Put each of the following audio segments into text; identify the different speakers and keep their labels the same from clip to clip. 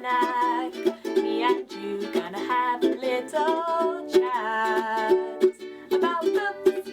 Speaker 1: snack. Me and you gonna have a little chat about books.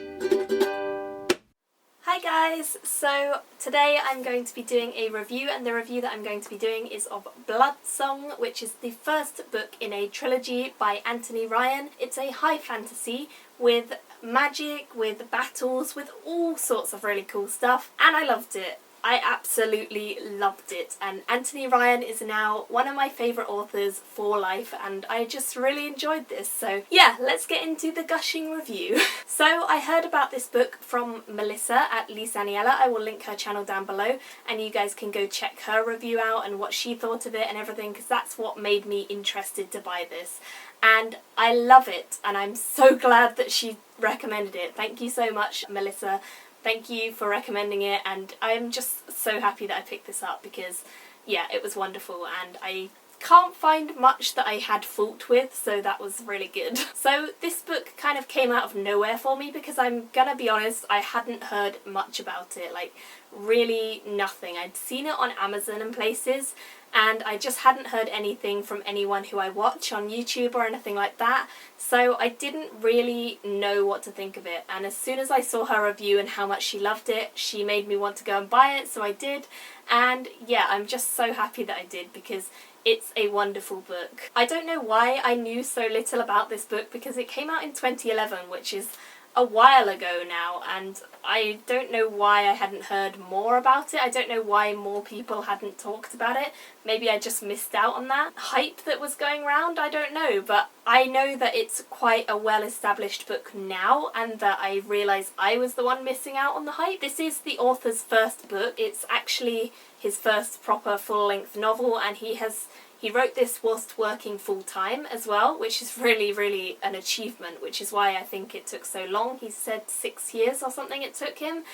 Speaker 1: Hi guys, so today I'm going to be doing a review, and the review that I'm going to be doing is of Blood Song, which is the first book in a trilogy by Anthony Ryan. It's a high fantasy with magic, with battles, with all sorts of really cool stuff, and I loved it. I absolutely loved it, and Anthony Ryan is now one of my favourite authors for life, and I just really enjoyed this. So yeah, let's get into the gushing review. So I heard about this book from Melissa at Lisaniella. I will link her channel down below, and you guys can go check her review out and what she thought of it and everything, because that's what made me interested to buy this. And I love it, and I'm so glad that she recommended it. Thank you so much, Melissa. Thank you for recommending it, and I'm just so happy that I picked this up because, yeah, it was wonderful, and I can't find much that I had fault with, so that was really good. So this book kind of came out of nowhere for me because I'm gonna be honest, I hadn't heard much about it, like really nothing. I'd seen it on Amazon and places, and I just hadn't heard anything from anyone who I watch on YouTube or anything like that, so I didn't really know what to think of it. And as soon as I saw her review and how much she loved it, she made me want to go and buy it, so I did. And yeah, I'm just so happy that I did because it's a wonderful book. I don't know why I knew so little about this book because it came out in 2011, which is a while ago now, and I don't know why I hadn't heard more about it. I don't know why more people hadn't talked about it. Maybe I just missed out on that hype that was going around, I don't know, but I know that it's quite a well-established book now, and that I realise I was the one missing out on the hype. This is the author's first book. It's actually his first proper full-length novel, and he wrote this whilst working full-time as well, which is really, really an achievement, which is why I think it took so long. He said 6 years or something it took him,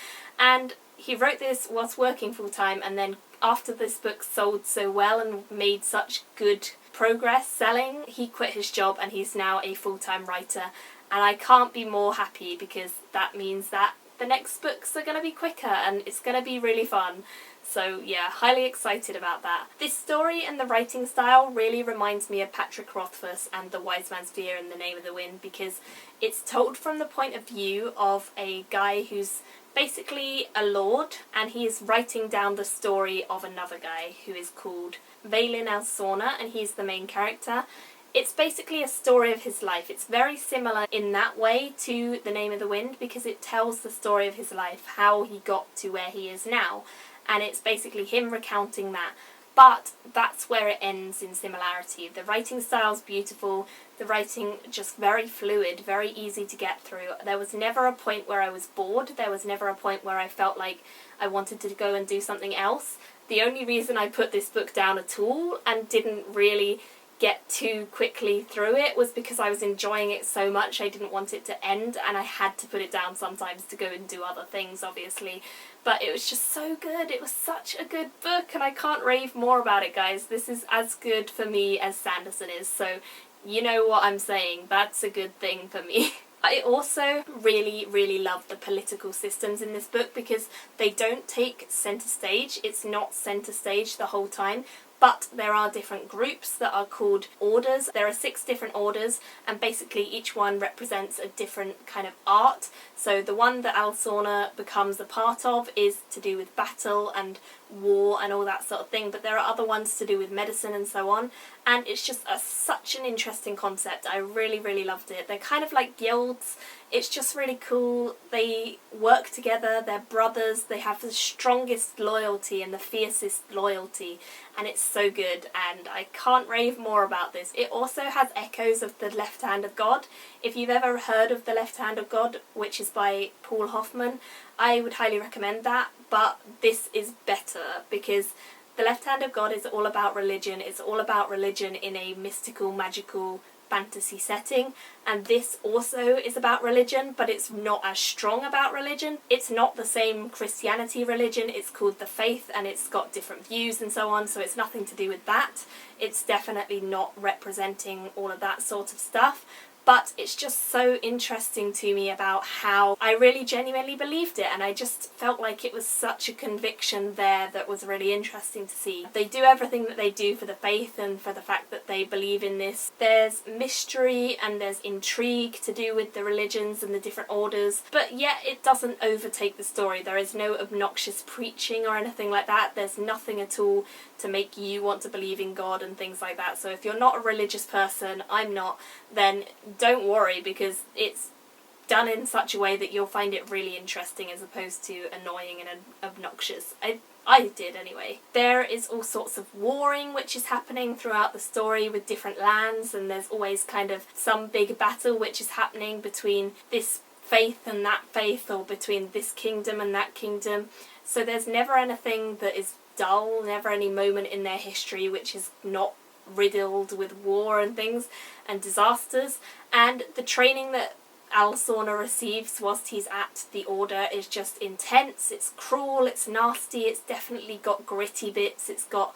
Speaker 1: and he wrote this whilst working full-time, and then after this book sold so well and made such good progress selling, he quit his job and he's now a full-time writer, and I can't be more happy because that means that the next books are going to be quicker and it's going to be really fun. So yeah, highly excited about that. This story and the writing style really reminds me of Patrick Rothfuss and The Wise Man's Fear and The Name of the Wind, because it's told from the point of view of a guy who's basically a lord, and he is writing down the story of another guy who is called Vaelin Alsorna, and he's the main character. It's basically a story of his life. It's very similar in that way to The Name of the Wind because it tells the story of his life, how he got to where he is now. And it's basically him recounting that. But that's where it ends in similarity. The writing style's beautiful, the writing just very fluid, very easy to get through. There was never a point where I was bored, there was never a point where I felt like I wanted to go and do something else. The only reason I put this book down at all and didn't really get too quickly through it was because I was enjoying it so much. I didn't want it to end, and I had to put it down sometimes to go and do other things, obviously. But it was just so good. It was such a good book, and I can't rave more about it, guys. This is as good for me as Sanderson is, so you know what I'm saying. That's a good thing for me. I also really, really love the political systems in this book because they don't take centre stage. It's not centre stage the whole time, but there are different groups that are called orders. There are 6 different orders, and basically each one represents a different kind of art. So the one that Alsorna becomes a part of is to do with battle and war and all that sort of thing, but there are other ones to do with medicine and so on, and it's just such an interesting concept. I really, really loved it. They're kind of like guilds. It's just really cool. They work together, they're brothers, they have the strongest loyalty and the fiercest loyalty, and it's so good, and I can't rave more about this. It also has echoes of The Left Hand of God. If you've ever heard of The Left Hand of God, which is by Paul Hoffman, I would highly recommend that, but this is better because The Left Hand of God is all about religion. It's all about religion in a mystical, magical fantasy setting, and this also is about religion, but it's not as strong about religion. It's not the same Christianity religion. It's called the Faith, and it's got different views and so on, so it's nothing to do with that. It's definitely not representing all of that sort of stuff, But it's just so interesting to me about how I really genuinely believed it, and I just felt like it was such a conviction there that was really interesting to see. They do everything that they do for the faith and for the fact that they believe in this. There's mystery and there's intrigue to do with the religions and the different orders, but yet it doesn't overtake the story. There is no obnoxious preaching or anything like that. There's nothing at all to make you want to believe in God and things like that. So if you're not a religious person, I'm not, then don't worry, because it's done in such a way that you'll find it really interesting as opposed to annoying and obnoxious. I did anyway. There is all sorts of warring which is happening throughout the story with different lands, and there's always kind of some big battle which is happening between this faith and that faith, or between this kingdom and that kingdom. So there's never anything that is dull, never any moment in their history which is not riddled with war and things and disasters. And the training that Alsorna receives whilst he's at the Order is just intense. It's cruel, it's nasty, it's definitely got gritty bits, it's got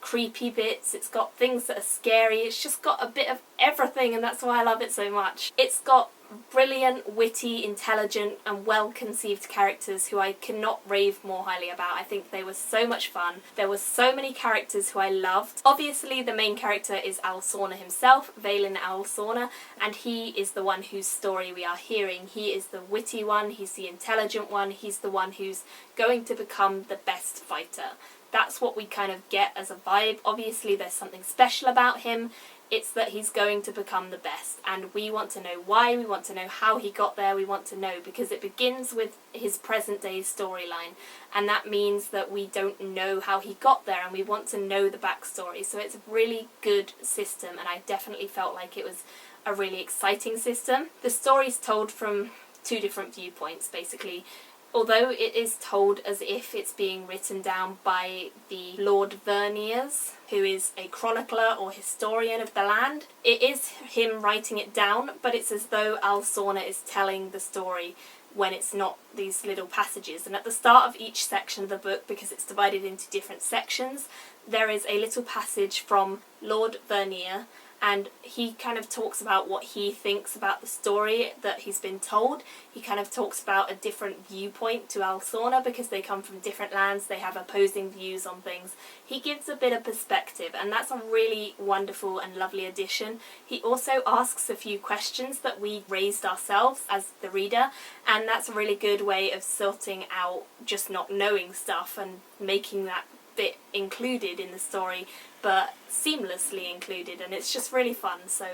Speaker 1: creepy bits, it's got things that are scary, it's just got a bit of everything, and that's why I love it so much. It's got brilliant, witty, intelligent and well-conceived characters who I cannot rave more highly about. I think they were so much fun. There were so many characters who I loved. Obviously the main character is Alsorna himself, Vaelin Alsorna, and he is the one whose story we are hearing. He is the witty one, he's the intelligent one, he's the one who's going to become the best fighter. That's what we kind of get as a vibe. Obviously there's something special about him. It's that he's going to become the best, and we want to know why, we want to know how he got there, we want to know, because it begins with his present day storyline, and that means that we don't know how he got there, and we want to know the backstory. So it's a really good system, and I definitely felt like it was a really exciting system. The story's told from two different viewpoints, basically. Although it is told as if it's being written down by the Lord Verniers, who is a chronicler or historian of the land, it is him writing it down, but it's as though Alsorna is telling the story when it's not these little passages. And at the start of each section of the book, because it's divided into different sections, there is a little passage from Lord Vernier, and he kind of talks about what he thinks about the story that he's been told. He kind of talks about a different viewpoint to Alsorna, because they come from different lands, they have opposing views on things. He gives a bit of perspective, and that's a really wonderful and lovely addition. He also asks a few questions that we raised ourselves as the reader, and that's a really good way of sorting out just not knowing stuff and making that bit included in the story, but seamlessly included, and it's just really fun. So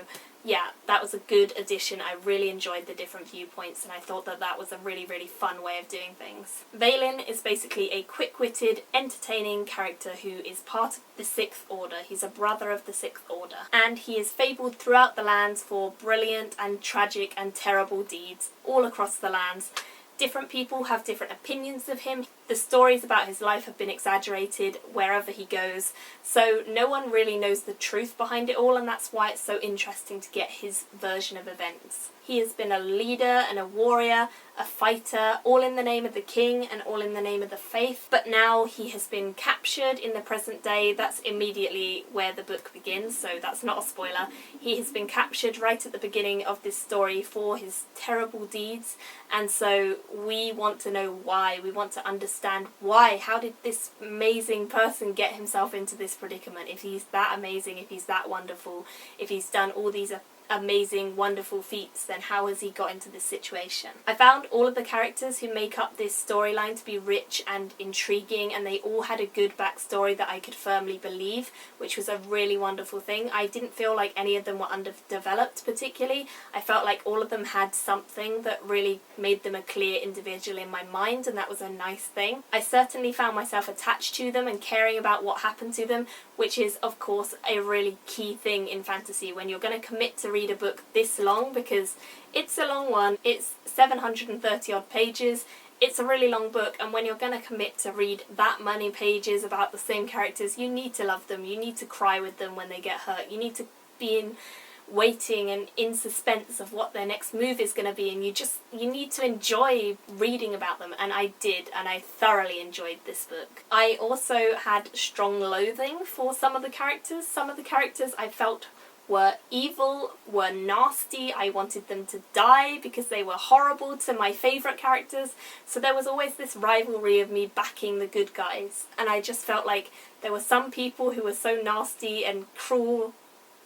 Speaker 1: yeah, that was a good addition. I really enjoyed the different viewpoints, and I thought that that was a really, really fun way of doing things. Vaelin is basically a quick-witted, entertaining character who is part of the Sixth Order. He's a brother of the Sixth Order, and he is fabled throughout the lands for brilliant and tragic and terrible deeds all across the lands. Different people have different opinions of him. The stories about his life have been exaggerated wherever he goes, so no one really knows the truth behind it all, and that's why it's so interesting to get his version of events. He has been a leader and a warrior, a fighter, all in the name of the king and all in the name of the faith, but now he has been captured in the present day. That's immediately where the book begins, so that's not a spoiler. He has been captured right at the beginning of this story for his terrible deeds, and so we want to know why. We want to understand why. How did this amazing person get himself into this predicament? If he's that amazing, if he's that wonderful, if he's done all these amazing, wonderful feats, then how has he got into this situation? I found all of the characters who make up this storyline to be rich and intriguing, and they all had a good backstory that I could firmly believe, which was a really wonderful thing. I didn't feel like any of them were underdeveloped particularly. I felt like all of them had something that really made them a clear individual in my mind, and that was a nice thing. I certainly found myself attached to them and caring about what happened to them, which is of course a really key thing in fantasy when you're going to commit to read a book this long, because it's a long one. It's 730 odd pages. It's a really long book, and when you're going to commit to read that many pages about the same characters, you need to love them. You need to cry with them when they get hurt. You need to be in waiting and in suspense of what their next move is going to be, and you need to enjoy reading about them, and I did, and I thoroughly enjoyed this book. I also had strong loathing for some of the characters. Some of the characters I felt were evil, were nasty. I wanted them to die because they were horrible to my favourite characters. So there was always this rivalry of me backing the good guys. And I just felt like there were some people who were so nasty and cruel,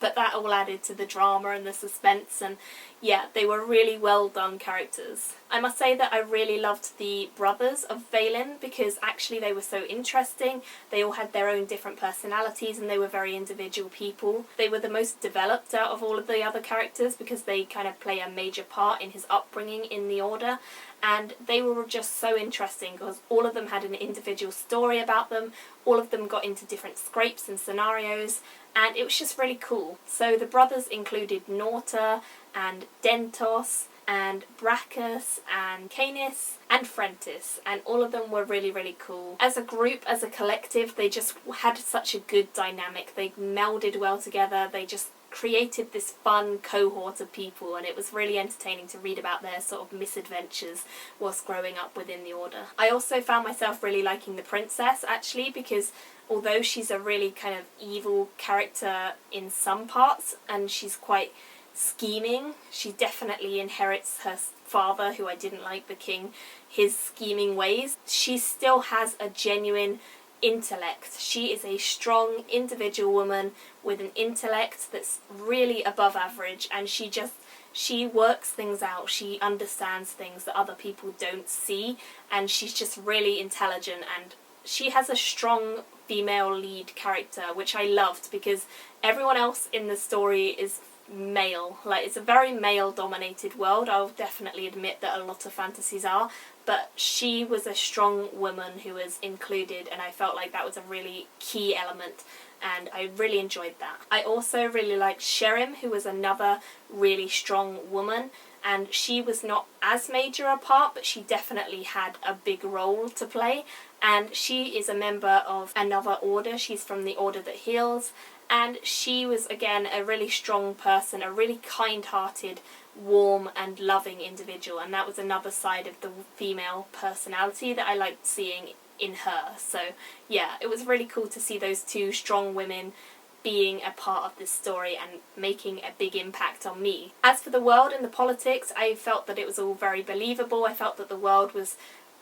Speaker 1: but that all added to the drama and the suspense, and yeah, they were really well done characters. I must say that I really loved the brothers of Valen because actually they were so interesting. They all had their own different personalities and they were very individual people. They were the most developed out of all of the other characters because they kind of play a major part in his upbringing in the Order, and they were just so interesting because all of them had an individual story about them, all of them got into different scrapes and scenarios, and it was just really cool. So the brothers included Norta and Dentos and Brachus and Canis and Frentis, and all of them were really, really cool. As a group, as a collective, they just had such a good dynamic. They melded well together, they just created this fun cohort of people, and it was really entertaining to read about their sort of misadventures whilst growing up within the Order. I also found myself really liking the princess, actually, because although she's a really kind of evil character in some parts and she's quite scheming, she definitely inherits her father, who I didn't like, the king, his scheming ways. She still has a genuine intellect. She is a strong individual woman with an intellect that's really above average, and she works things out. She understands things that other people don't see, and she's just really intelligent, and she has a strong female lead character, which I loved because everyone else in the story is male. Like, it's a very male dominated world. I'll definitely admit that a lot of fantasies are, but she was a strong woman who was included, and I felt like that was a really key element, and I really enjoyed that. I also really liked Sherim, who was another really strong woman, and she was not as major a part, but she definitely had a big role to play, and she is a member of another order. She's from the Order that Heals, and she was, again, a really strong person, a really kind-hearted, warm and loving individual, and that was another side of the female personality that I liked seeing in her. So yeah, it was really cool to see those two strong women being a part of this story and making a big impact on me. As for the world and the politics, I felt that it was all very believable. I felt that the world was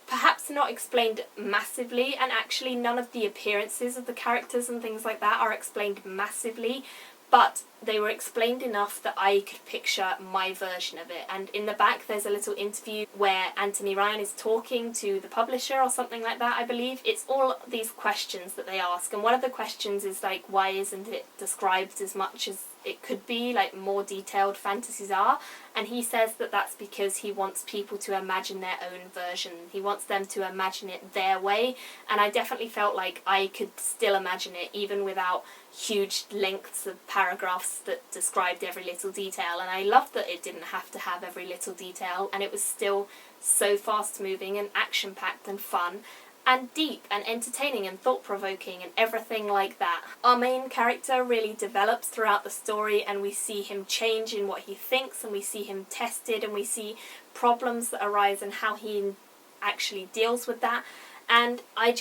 Speaker 1: perhaps not explained massively, and actually none of the appearances of the characters and things like that are explained massively, but they were explained enough that I could picture my version of it. And in the back there's a little interview where Anthony Ryan is talking to the publisher or something like that, I believe. It's all these questions that they ask, and one of the questions is like, why isn't it described as much as it could be, like more detailed fantasies are? And he says that that's because he wants people to imagine their own version. He wants them to imagine it their way, and I definitely felt like I could still imagine it even without huge lengths of paragraphs that described every little detail. And I loved that it didn't have to have every little detail, and it was still so fast moving and action packed and fun and deep and entertaining and thought-provoking and everything like that. Our main character really develops throughout the story, and we see him change in what he thinks, and we see him tested, and we see problems that arise and how he actually deals with that. And I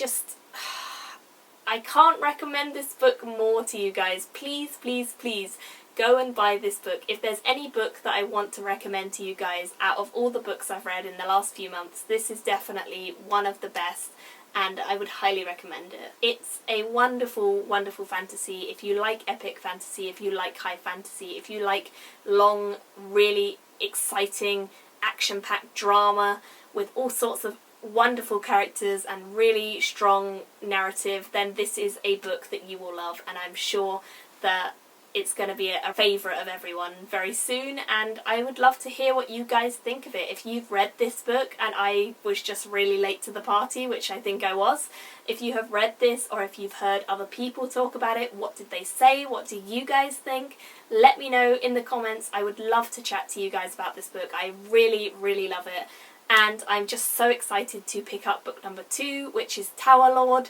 Speaker 1: can't recommend this book more to you guys. Please, please, please go and buy this book. If there's any book that I want to recommend to you guys out of all the books I've read in the last few months, this is definitely one of the best, and I would highly recommend it. It's a wonderful, wonderful fantasy. If you like epic fantasy, if you like high fantasy, if you like long, really exciting, action-packed drama with all sorts of wonderful characters and really strong narrative, then this is a book that you will love, and I'm sure that it's going to be a favourite of everyone very soon, and I would love to hear what you guys think of it. If you've read this book and I was just really late to the party, which I think I was, if you have read this or if you've heard other people talk about it, what did they say? What do you guys think? Let me know in the comments. I would love to chat to you guys about this book. I really, really love it, and I'm just so excited to pick up book number 2, which is Tower Lord.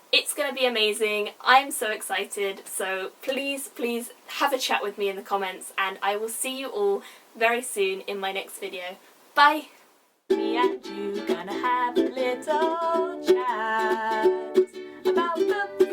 Speaker 1: It's going to be amazing. I'm so excited. So please, please have a chat with me in the comments, and I will see you all very soon in my next video. Bye! Me and you gonna have a little chat about the